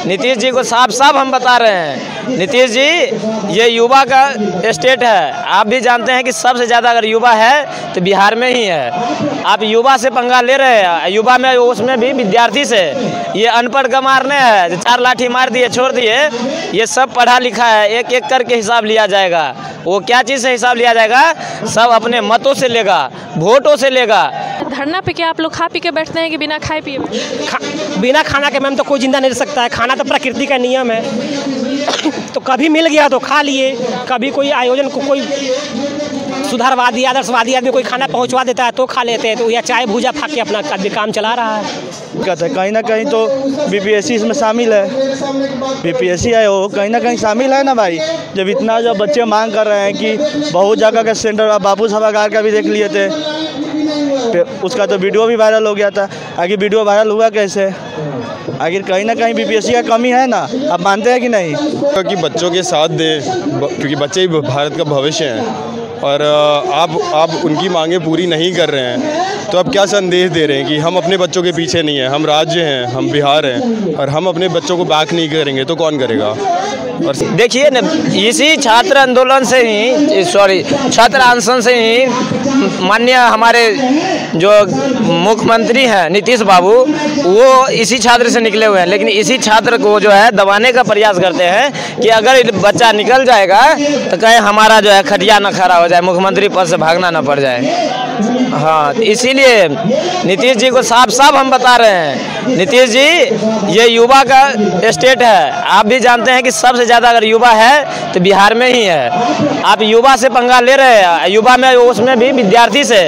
नीतीश जी को साफ साफ हम बता रहे हैं, नीतीश जी ये युवा का स्टेट है। आप भी जानते हैं कि सबसे ज़्यादा अगर युवा है तो बिहार में ही है। आप युवा से पंगा ले रहे हैं, युवा में उसमें भी विद्यार्थी से। ये अनपढ़ गंवार नहीं है, 4 लाठी मार दिए छोड़ दिए। ये सब पढ़ा लिखा है, एक एक करके हिसाब लिया जाएगा। वो क्या चीज़ से हिसाब लिया जाएगा? सब अपने मतों से लेगा, वोटों से लेगा। धरना पे क्या आप लोग खा पी के बैठते हैं कि बिना खाए पिए? बिना खाना के मैम तो कोई जिंदा नहीं रह सकता है। खाना तो प्रकृति का नियम है। तो कभी मिल गया तो खा लिए, कभी कोई आयोजन को कोई सुधारवादी आदर्शवादी आदमी कोई खाना पहुंचवा देता है तो खा लेते हैं। तो या चाय भूजा खा के अपना काम चला रहा है। कहीं ना कहीं तो बीपीएससी इसमें शामिल है। बीपीएससी है वो कहीं ना कहीं शामिल है ना भाई। जब इतना जो बच्चे मांग कर रहे हैं कि बहुत जगह का सेंटर, बाबू सभागार का भी देख लिए थे, उसका तो वीडियो भी वायरल हो गया था। आगे वीडियो वायरल हुआ कैसे? आखिर कहीं ना कहीं बीपीएससी का कमी है ना, आप मानते हैं कि नहीं? कि बच्चों के साथ दें, क्योंकि बच्चे ही भारत का भविष्य हैं और आप उनकी मांगें पूरी नहीं कर रहे हैं तो आप क्या संदेश दे रहे हैं कि हम अपने बच्चों के पीछे नहीं हैं, हम राज्य हैं, हम बिहार हैं और हम अपने बच्चों को बैक नहीं करेंगे तो कौन करेगा? और देखिए न, इसी छात्र आंदोलन से ही छात्र अनशन से ही माननीय हमारे जो मुख्यमंत्री हैं नीतीश बाबू, वो इसी छात्र से निकले हुए हैं। लेकिन इसी छात्र को जो है दबाने का प्रयास करते हैं कि अगर बच्चा निकल जाएगा तो कहीं हमारा जो है खटिया न खड़ा हो जाए, मुख्यमंत्री पद से भागना न पड़ जाए। हाँ, इसीलिए नीतीश जी को साफ साफ हम बता रहे हैं, नीतीश जी ये युवा का स्टेट है। आप भी जानते हैं कि सबसे ज़्यादा अगर युवा है तो बिहार में ही है। आप युवा से पंगा ले रहे हैं, युवा में उसमें भी विद्यार्थी से।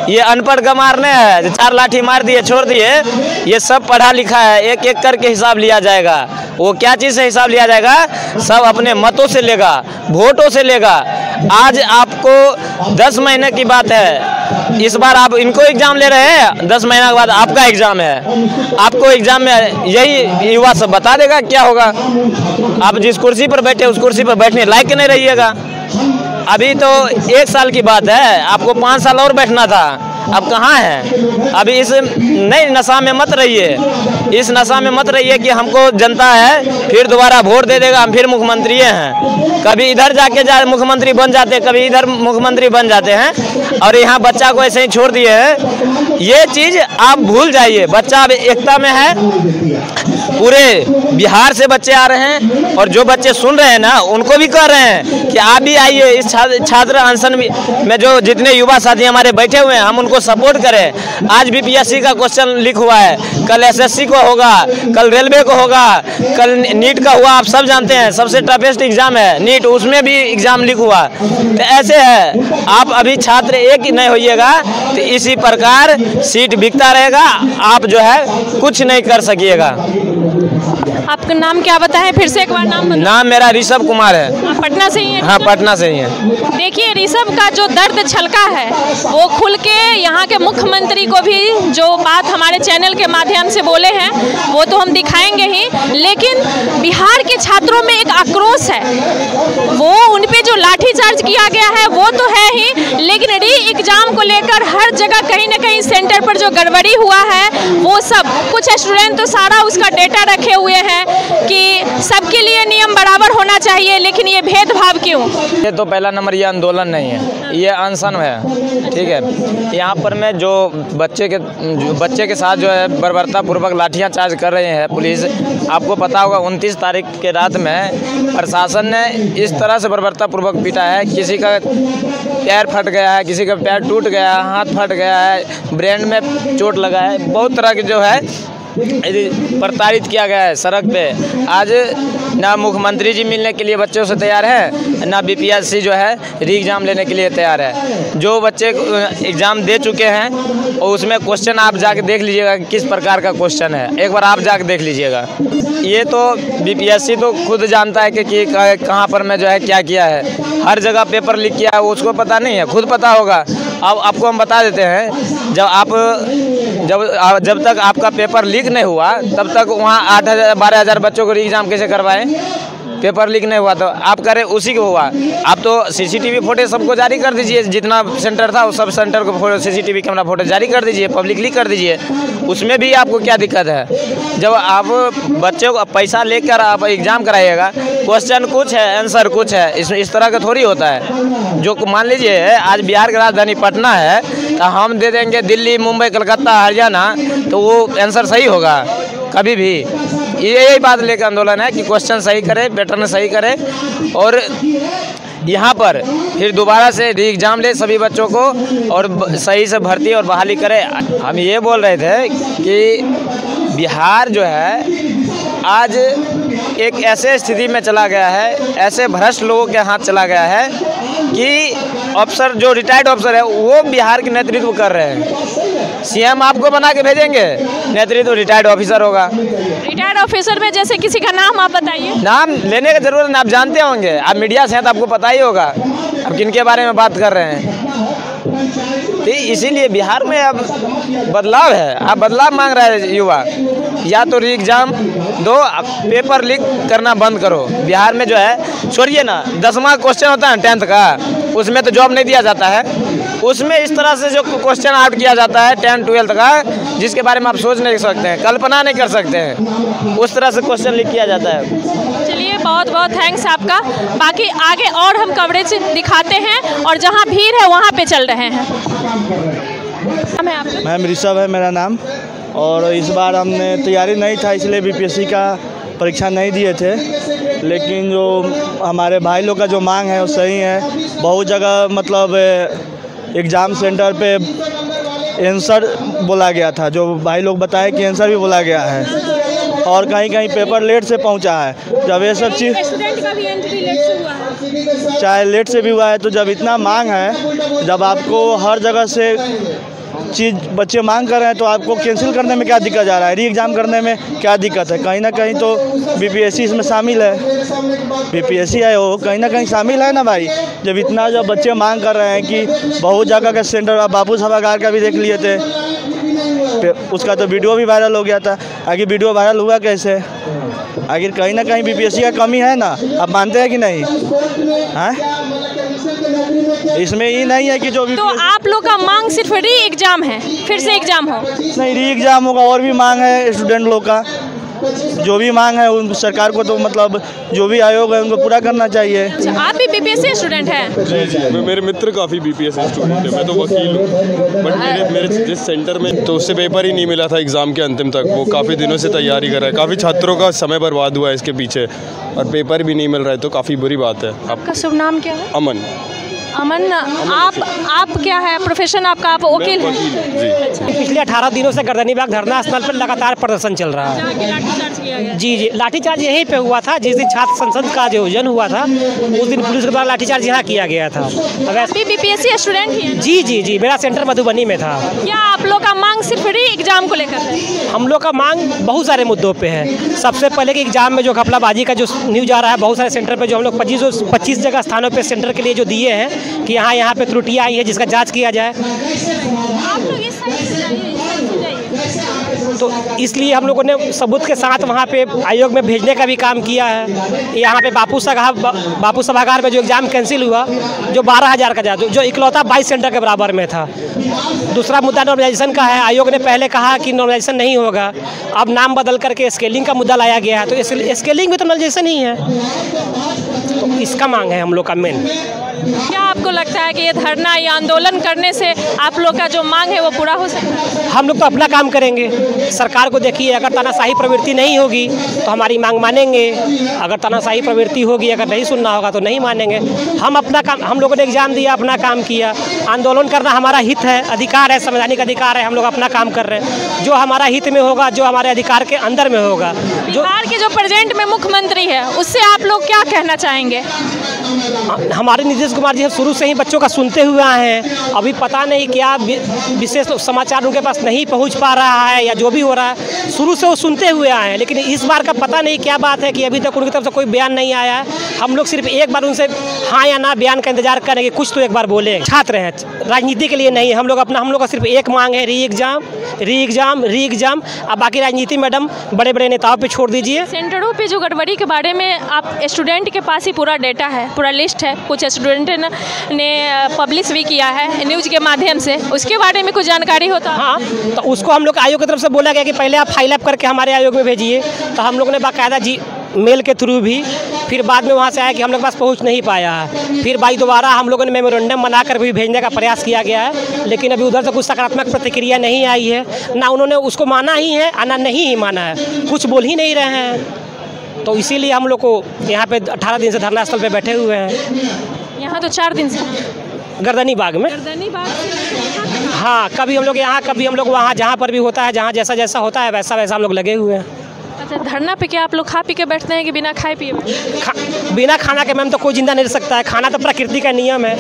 ये अनपढ़ गंवार नहीं है, 4 लाठी मार दिए छोड़ दिए। ये सब पढ़ा लिखा है, एक एक करके हिसाब लिया जाएगा। वो क्या चीज़ से हिसाब लिया जाएगा? सब अपने मतों से लेगा, वोटों से लेगा। आज आपको 10 महीने की बात है, इस बार आप इनको एग्जाम ले रहे हैं, 10 महीने के बाद आपका एग्जाम है। आपको एग्जाम में यही युवा सब बता देगा क्या होगा। आप जिस कुर्सी पर बैठे उस कुर्सी पर बैठने लायक नहीं रहिएगा। अभी तो 1 साल की बात है, आपको 5 साल और बैठना था। अब कहाँ है? अभी इस नई नशा में मत रहिए, इस नशा में मत रहिए कि हमको जनता है फिर दोबारा वोट दे देगा, हम फिर मुख्यमंत्री हैं। कभी इधर जाके मुख्यमंत्री बन जाते, कभी इधर मुख्यमंत्री बन जाते हैं और यहाँ बच्चा को ऐसे ही छोड़ दिए हैं। ये चीज़ आप भूल जाइए। बच्चा अब एकता में है, पूरे बिहार से बच्चे आ रहे हैं और जो बच्चे सुन रहे हैं ना, उनको भी कह रहे हैं कि आप भी आइए इस छात्र अनशन में। जो जितने युवा साथी हमारे बैठे हुए हैं, हम उनको सपोर्ट करें। आज बीपीएससी का क्वेश्चन लीक हुआ है, कल एसएससी को होगा, कल रेलवे को होगा, कल नीट का हुआ। आप सब जानते हैं सबसे टफेस्ट एग्जाम है नीट, उसमें भी एग्जाम लीक हुआ। तो ऐसे है, आप अभी छात्र एक नहीं होइएगा तो इसी प्रकार सीट बिकता रहेगा, आप जो है कुछ नहीं कर सकिएगा। आपका नाम क्या बताएं? फिर से एक बार नाम बताएं। नाम मेरा ऋषभ कुमार है। आप पटना से ही हैं? हाँ, पटना से ही है। देखिए, ऋषभ का जो दर्द छलका है वो खुल के यहाँ के मुख्यमंत्री को भी जो बात हमारे चैनल के माध्यम से बोले हैं वो तो हम दिखाएंगे ही, लेकिन बिहार के छात्रों में एक आक्रोश है। वो उन पे जो लाठीचार्ज किया गया है वो तो है ही, लेकिन री एग्जाम को लेकर हर जगह कहीं ना कहीं सेंटर पर जो गड़बड़ी हुआ है वो सब, कुछ स्टूडेंट तो सारा उसका डेटा रखे हुए हैं कि सबके लिए नियम बराबर होना चाहिए, लेकिन ये भेदभाव क्यों? ये तो पहला नंबर ये आंदोलन नहीं है, ये अनशन है। ठीक है, यहाँ पर मैं जो बच्चे के साथ जो है बर्बरतापूर्वक लाठियाँ चार्ज कर रहे हैं पुलिस। आपको पता होगा 29 तारीख के रात में प्रशासन ने इस तरह से बर्बरतापूर्वक पीटा है, किसी का पैर फट गया है, किसी का पैर टूट गया है, हाथ फट गया है, ब्रेन में चोट लगा है, बहुत तरह के जो है प्रताड़ित किया गया है सड़क पे। आज ना मुख्यमंत्री जी मिलने के लिए बच्चों से तैयार है, ना बीपीएससी जो है री एग्ज़ाम लेने के लिए तैयार है। जो बच्चे एग्ज़ाम दे चुके हैं और उसमें क्वेश्चन आप जाके देख लीजिएगा किस प्रकार का क्वेश्चन है, एक बार आप जाके देख लीजिएगा। ये तो बीपीएससी तो खुद जानता है कि कहाँ पर मैं जो है क्या किया है। हर जगह पेपर लीक किया है, उसको पता नहीं है, खुद पता होगा। अब आपको हम बता देते हैं, जब तक आपका पेपर लीक नहीं हुआ तब तक वहाँ 8,000 12,000 बच्चों को री एग्ज़ाम कैसे करवाएं? पेपर लीक नहीं हुआ, तो आप करें उसी को हुआ। आप तो सीसीटीवी फुटेज सबको जारी कर दीजिए, जितना सेंटर था उस सब सेंटर को सीसीटीवी कैमरा फुटेज जारी कर दीजिए, पब्लिकली कर दीजिए, उसमें भी आपको क्या दिक्कत है। जब आप बच्चों को पैसा लेकर आप एग्ज़ाम कराइएगा, क्वेश्चन कुछ है आंसर कुछ है, इस तरह का थोड़ी होता है। जो मान लीजिए आज बिहार की राजधानी पटना है तो हम दे देंगे दिल्ली, मुंबई, कलकत्ता, हरियाणा, तो वो आंसर सही होगा कभी भी। यही बात लेकर आंदोलन है कि क्वेश्चन सही करे, पैटर्न सही करे, और यहाँ पर फिर दोबारा से री एग्ज़ाम ले सभी बच्चों को और सही से भर्ती और बहाली करे। हम ये बोल रहे थे कि बिहार जो है आज एक ऐसे स्थिति में चला गया है, ऐसे भ्रष्ट लोगों के हाथ चला गया है कि अफसर जो रिटायर्ड अफसर है वो बिहार के नेतृत्व कर रहे हैं। सीएम आपको बना के भेजेंगे, नेतृत्व रिटायर्ड ऑफिसर होगा। रिटायर्ड ऑफिसर में जैसे किसी का नाम आप बताइए। नाम लेने की जरूरत नहीं, आप जानते होंगे, आप मीडिया से हैं तो आपको पता ही होगा अब किन के बारे में बात कर रहे हैं। तो इसीलिए बिहार में अब बदलाव है, आप बदलाव मांग रहे हैं युवा, या तो री एग्ज़ाम दो, पेपर लीक करना बंद करो। बिहार में जो है छोड़िए ना, 10वां क्वेश्चन होता है 10th का, उसमें तो जॉब नहीं दिया जाता है, उसमें इस तरह से जो क्वेश्चन आउट किया जाता है 10th 12th का, जिसके बारे में आप सोच नहीं सकते हैं, कल्पना नहीं कर सकते हैं, उस तरह से क्वेश्चन लीक किया जाता है। चलिए बहुत बहुत थैंक्स आपका। बाकी आगे और हम कवरेज दिखाते हैं और जहां भीड़ है वहां पे चल रहे हैं। मैम ऋषभ है मेरा नाम, और इस बार हमने तैयारी नहीं था इसलिए बीपीएससी का परीक्षा नहीं दिए थे, लेकिन जो हमारे भाई लोग का जो मांग है वो सही है। बहुत जगह मतलब एग्ज़ाम सेंटर पे आंसर बोला गया था, जो भाई लोग बताए कि आंसर भी बोला गया है, और कहीं कहीं पेपर लेट से पहुंचा है। जब ये सब चीज़ चाहे लेट से भी हुआ है, तो जब इतना मांग है, जब आपको हर जगह से चीज़ बच्चे मांग कर रहे हैं, तो आपको कैंसिल करने में क्या दिक्कत जा रहा है, री एग्ज़ाम करने में क्या दिक्कत है। कहीं ना कहीं तो बीपीएससी इसमें शामिल है, बीपीएससी है वो कहीं ना कहीं शामिल है ना भाई। जब इतना जब बच्चे मांग कर रहे हैं कि बहुत जगह का सेंटर, बापू सभागार का भी देख लिए थे, उसका तो वीडियो भी वायरल हो गया था। आगे वीडियो वायरल हुआ कैसे, आखिर कहीं ना कहीं बीपीएससी का कमी है ना, आप मानते हैं कि नहीं? हैं इसमें ये नहीं है कि जो तो आप लोग का मांग सिर्फ री एग्जाम है, फिर से एग्जाम हो? नहीं, री एग्ज़ाम होगा, और भी मांग है स्टूडेंट लोग का, जो भी मांग है उन सरकार को तो मतलब जो भी आयोग है उनको पूरा करना चाहिए। अच्छा, आप भी बीपीएससी स्टूडेंट हैं? जी, मेरे मित्र काफ़ी बीपीएससी स्टूडेंट है, मैं तो वकील हूँ, बट मेरे जिस सेंटर में तो उससे पेपर ही नहीं मिला था एग्ज़ाम के अंतिम तक। वो काफ़ी दिनों से तैयारी कर रहा है, काफ़ी छात्रों का समय बर्बाद हुआ है इसके पीछे, और पेपर भी नहीं मिल रहा है, तो काफ़ी बुरी बात है। आपका शुभ नाम क्या है? अमन। अमन, आप क्या है प्रोफेशन आपका? आप वकील हैं? जी। पिछले 18 दिनों से गर्दनीबाग धरना स्थल पर लगातार प्रदर्शन चल रहा है। जी, लाठीचार्ज यहीं पे हुआ था। जिस दिन छात्र संसद का आयोजन हुआ था उस दिन पुलिस के द्वारा लाठीचार्ज यहाँ किया गया था। अभी बीपीएससी स्टूडेंट ही हैं? जी, मेरा सेंटर मधुबनी में था। क्या आप लोग का मांग सिर्फ री एग्जाम को लेकर है? हम लोग का मांग बहुत सारे मुद्दों पे है। सबसे पहले कि एग्जाम में जो घपलाबाजी का जो न्यूज़ आ रहा है, बहुत सारे सेंटर पे जो हम लोग 25 जगह स्थानों पे सेंटर के लिए जो दिए हैं कि यहाँ पे त्रुटियाँ आई है, जिसका जांच किया जाए। आप लोग इस साइड से जाइए। तो इसलिए हम लोगों ने सबूत के साथ वहाँ पे आयोग में भेजने का भी काम किया है। यहाँ पे बापू सभागार में जो एग्ज़ाम कैंसिल हुआ, जो 12,000 का जो इकलौता 22 सेंटर के बराबर में था। दूसरा मुद्दा नॉर्मलाइजेशन का है। आयोग ने पहले कहा कि नॉर्मलाइजेशन नहीं होगा, अब नाम बदल करके स्केलिंग का मुद्दा लाया गया है, तो स्केलिंग भी तो नॉर्मलाइजेशन ही है। तो इसका मांग है हम लोग का मेन। क्या आपको लगता है कि ये धरना या आंदोलन करने से आप लोग का जो मांग है वो पूरा हो सकता है? हम लोग तो अपना काम करेंगे। सरकार को देखिए, अगर तानाशाही प्रवृत्ति नहीं होगी तो हमारी मांग मानेंगे, अगर तानाशाही प्रवृत्ति होगी, अगर नहीं सुनना होगा तो नहीं मानेंगे। हम अपना काम, हम लोगों ने एग्जाम दिया, अपना काम किया। आंदोलन करना हमारा हित है, अधिकार है, संवैधानिक अधिकार है। हम लोग अपना काम कर रहे हैं, जो हमारा हित में होगा, जो हमारे अधिकार के अंदर में होगा। बिहार के जो प्रेजेंट में मुख्यमंत्री है उससे आप लोग क्या कहना चाहेंगे? हमारे नीतीश कुमार जी शुरू से ही बच्चों का सुनते हुए आए हैं। अभी पता नहीं क्या विशेष समाचार उनके पास नहीं पहुंच पा रहा है या जो भी हो रहा है, शुरू से वो सुनते हुए आए हैं। लेकिन इस बार का पता नहीं क्या बात है कि अभी तक उनकी तरफ से कोई बयान नहीं आया है। हम लोग सिर्फ एक बार उनसे हाँ या ना बयान का इंतजार करेंगे, कुछ तो एक बार बोले। छात्र हैं, राजनीति के लिए नहीं। हम लोग का सिर्फ एक मांग है, री एग्जाम। अब बाकी राजनीति मैडम बड़े बड़े नेताओं पे छोड़ दीजिए। सेंटरों पे जो गड़बड़ी के बारे में आप स्टूडेंट के पास ही पूरा डेटा है, पूरा लिस्ट है, कुछ स्टूडेंट ने पब्लिश भी किया है न्यूज़ के माध्यम से, उसके बारे में कुछ जानकारी होता? हाँ, तो उसको हम लोग आयोग की तरफ से बोला गया कि पहले आप फाइल अप करके हमारे आयोग में भेजिए। तो हम लोग ने बाकायदा जी मेल के थ्रू भी, फिर बाद में वहाँ से आया कि हम लोग के पास पहुँच नहीं पाया है। फिर भाई दोबारा हम लोगों ने मेमोरेंडम बनाकर भी भेजने का प्रयास किया गया है, लेकिन अभी उधर से कुछ सकारात्मक प्रतिक्रिया नहीं आई है। ना उन्होंने उसको माना ही है और ना नहीं ही माना है, कुछ बोल ही नहीं रहे हैं। तो इसीलिए हम लोग को यहाँ पे 18 दिन से धरना स्थल पे बैठे हुए हैं। यहाँ तो 4 दिन से गर्दनी बाग में। हाँ, कभी हम लोग यहाँ, कभी हम लोग वहाँ, जहाँ पर भी होता है, जहाँ जैसा जैसा होता है वैसा वैसा हम लोग लगे हुए हैं। अच्छा, धरना पे क्या आप लोग खा पी के बैठते हैं कि बिना खाए पिए? बिना खाना के मैम तो कोई जिंदा नहीं रह सकता है। खाना तो प्रकृति का नियम है।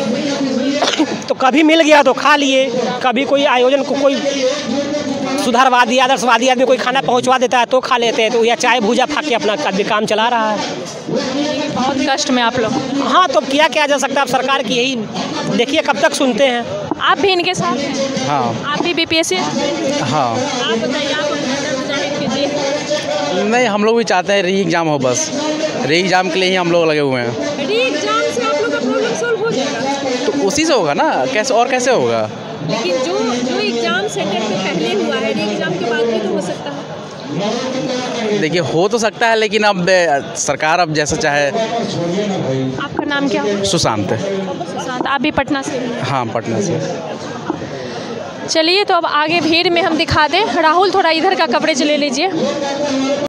तो कभी मिल गया तो खा लिए, कभी कोई आयोजन को कोई सुधारवादी आदर्शवादी आदमी कोई खाना पहुंचवा देता है तो खा लेते हैं, तो या चाय भूजा खा के अपना काम चला रहा है। बहुत कष्ट में आप लोग। हाँ, तो क्या जा सकता है। अब सरकार की यही देखिए कब तक सुनते हैं। आप भी इनके साथ हैं? हाँ। आप भी BPSC? हाँ। आप बताइए, आप नहीं, हम लोग भी चाहते हैं री एग्ज़ाम हो, बस री एग्ज़ाम के लिए ही हम लोग लगे हुए हैं। री एग्जाम से आप लोग का प्रॉब्लम सॉल्व हो जाएगा? तो उसी से होगा ना, कैसे और कैसे होगा? लेकिन जो एग्जाम सेंटर पे पहले हुआ है, री एग्जाम के बाद भी तो हो सकता है। देखिए, हो तो सकता है, लेकिन अब सरकार अब जैसा चाहे। आपका नाम क्या? सुशांत है। सुशांत, आप भी पटना से? हाँ, पटना से। चलिए, तो अब आगे भीड़ में हम दिखा दें। राहुल, थोड़ा इधर का कवरेज ले लीजिए।